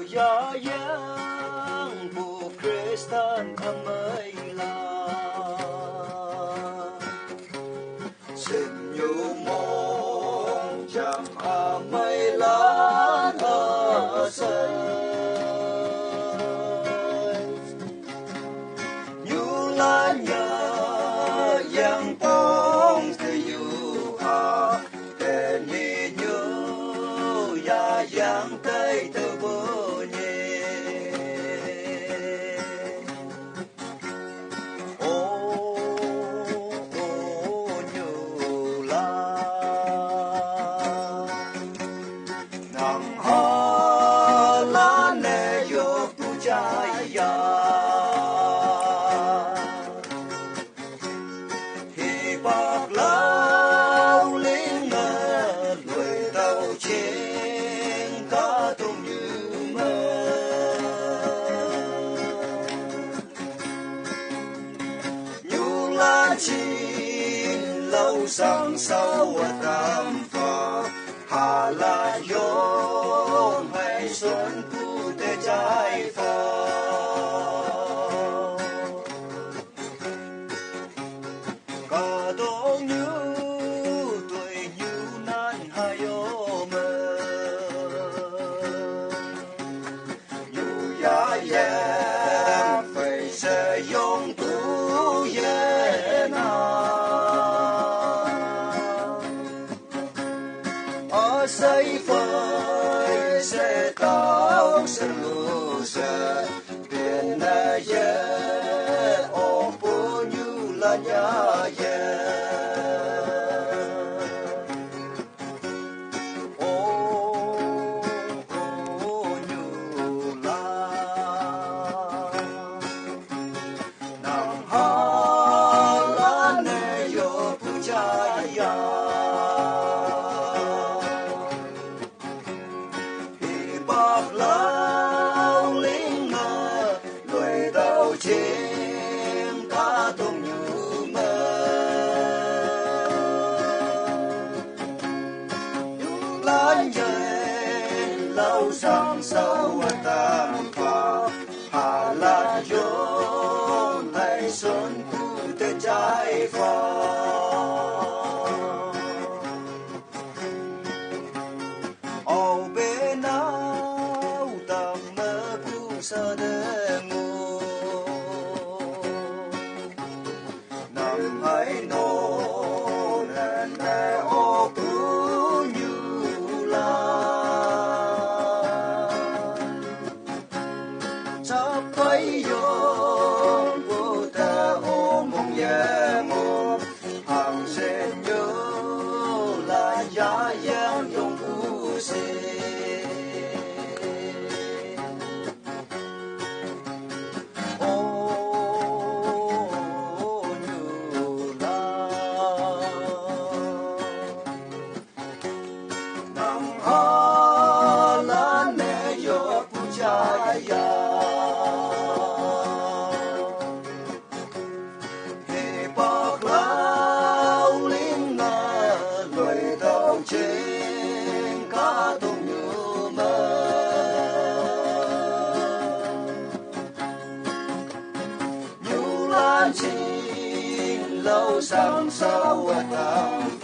ya yang bu Kristen amailah senyum mong jam amailah asai nyulanya yang pong kayu ha keni nyu ya yang tây từ bờ nhẹ ô nyu la nang ha la ne yo pu cha ya hi bạc lao linh ngờ đuổi tàu trên cá tôm như mơ nhu lan chín lâu sang sau tam pha hà la yom hay xuân cu tê trái pha cả đông như tuổi như nan hai mơ như ya ya phải sẽ dùng tu ye na ở xây phải sẽ tạo sự lu sẽ biển na ye ô bu như là nhà ye trên cá tôm như mơ lan dần lâu sang sau tam pha hà la yom hay xuân cu tê trái pha ô bên nào tầm mơ bu sa đê ngô hãy nô nè nè ô cứ như là sắp thấy yom vô ta ô mong nhẹ mong hàng sen nhớ là giá giang dùng u xê trên cá tôm như mơ như lan chín lâu sáng sau tam